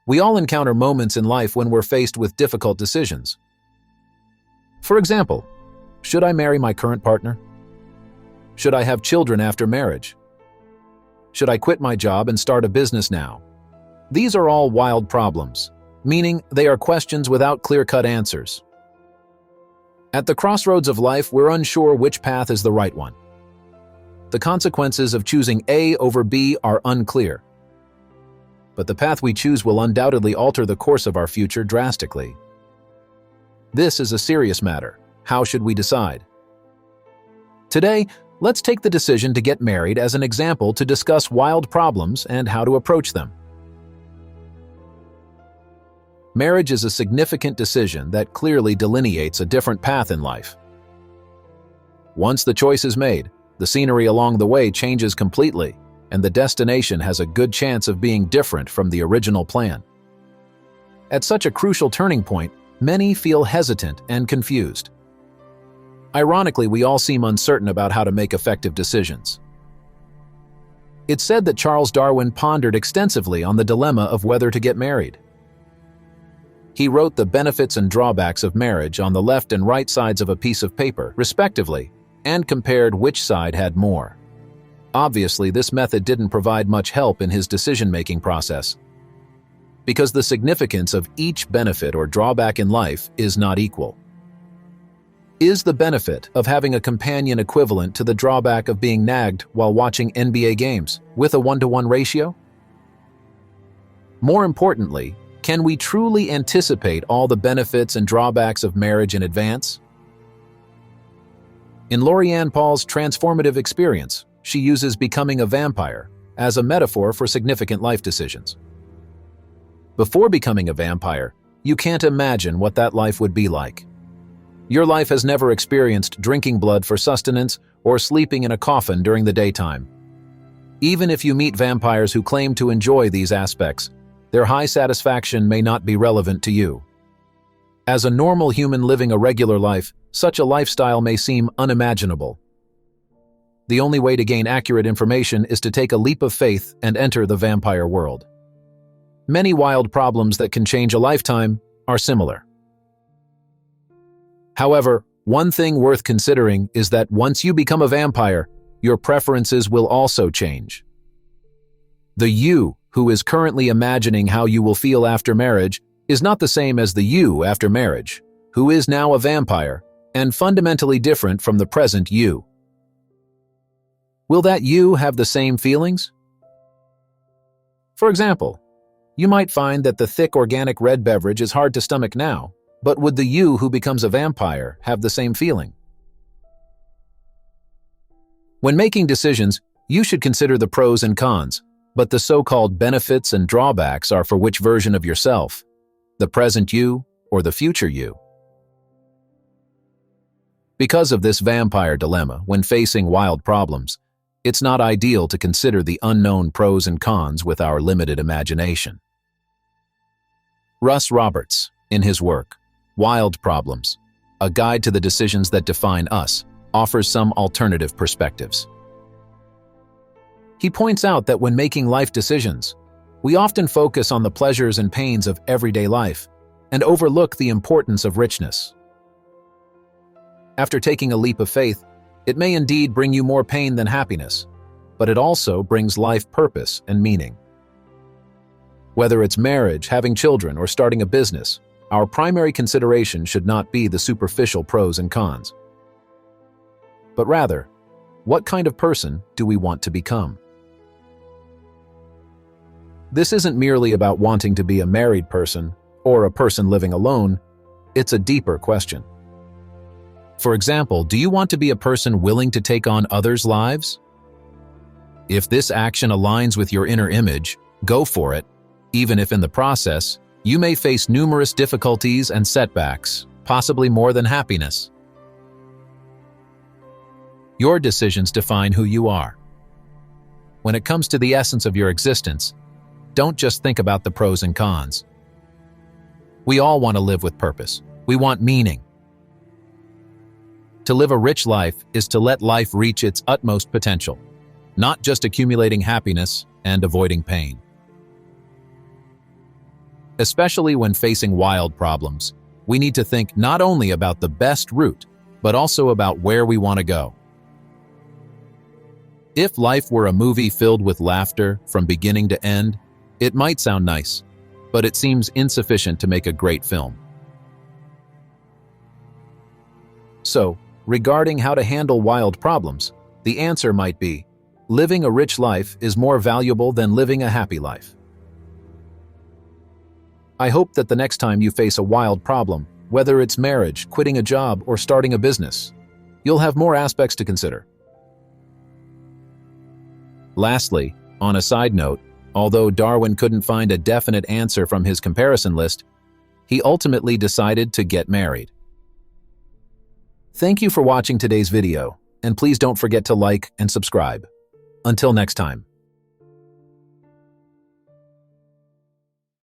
We all encounter moments in life when we're faced with difficult decisions. For example, should I marry my current partner? Should I have children after marriage? Should I quit my job and start a business now? These are all wild problems, meaning they are questions without clear-cut answers. At the crossroads of life, we're unsure which path is the right one. The consequences of choosing A over B are unclear. But the path we choose will undoubtedly alter the course of our future drastically. This is a serious matter. How should we decide? Today, let's take the decision to get married as an example to discuss wild problems and how to approach them. Marriage is a significant decision that clearly delineates a different path in life. Once the choice is made, the scenery along the way changes completely, and the destination has a good chance of being different from the original plan. At such a crucial turning point, many feel hesitant and confused. Ironically, we all seem uncertain about how to make effective decisions. It's said that Charles Darwin pondered extensively on the dilemma of whether to get married. He wrote the benefits and drawbacks of marriage on the left and right sides of a piece of paper, respectively, and compared which side had more. Obviously, this method didn't provide much help in his decision-making process, because the significance of each benefit or drawback in life is not equal. Is the benefit of having a companion equivalent to the drawback of being nagged while watching NBA games with a 1-to-1 ratio? More importantly, can we truly anticipate all the benefits and drawbacks of marriage in advance? In l.a.paul's Transformative Experience, she uses becoming a vampire as a metaphor for significant life decisions. Before becoming a vampire, you can't imagine what that life would be like. Your life has never experienced drinking blood for sustenance or sleeping in a coffin during the daytime. Even if you meet vampires who claim to enjoy these aspects, their high satisfaction may not be relevant to you. As a normal human living a regular life, such a lifestyle may seem unimaginable. The only way to gain accurate information is to take a leap of faith and enter the vampire world. Many wild problems that can change a lifetime are similar. However, one thing worth considering is that once you become a vampire, your preferences will also change. The you who is currently imagining how you will feel after marriage is not the same as the you after marriage, who is now a vampire, and fundamentally different from the present you. Will that you have the same feelings? For example, you might find that the thick organic red beverage is hard to stomach now, but would the you who becomes a vampire have the same feeling? When making decisions, you should consider the pros and cons, but the so-called benefits and drawbacks are for which version of yourself, the present you or the future you. Because of this vampire dilemma, when facing wild problems, it's not ideal to consider the unknown pros and cons with our limited imagination. Russ Roberts, in his work, Wild Problems, A Guide to the Decisions That Define Us, offers some alternative perspectives. He points out that when making life decisions, we often focus on the pleasures and pains of everyday life and overlook the importance of richness. After taking a leap of faith, it may indeed bring you more pain than happiness, but it also brings life purpose and meaning. Whether it's marriage, having children, or starting a business, our primary consideration should not be the superficial pros and cons, but rather, what kind of person do we want to become? This isn't merely about wanting to be a married person or a person living alone, it's a deeper question. For example, do you want to be a person willing to take on others' lives? If this action aligns with your inner image, go for it, even if in the process, you may face numerous difficulties and setbacks, possibly more than happiness. Your decisions define who you are. When it comes to the essence of your existence, don't just think about the pros and cons. We all want to live with purpose. We want meaning. To live a rich life is to let life reach its utmost potential, not just accumulating happiness and avoiding pain. Especially when facing wild problems, we need to think not only about the best route, but also about where we want to go. If life were a movie filled with laughter from beginning to end, it might sound nice, but it seems insufficient to make a great film. So, regarding how to handle wild problems, the answer might be, living a rich life is more valuable than living a happy life. I hope that the next time you face a wild problem, whether it's marriage, quitting a job, or starting a business, you'll have more aspects to consider. Lastly, on a side note, although Darwin couldn't find a definite answer from his comparison list, he ultimately decided to get married. Thank you for watching today's video, and please don't forget to like and subscribe. Until next time.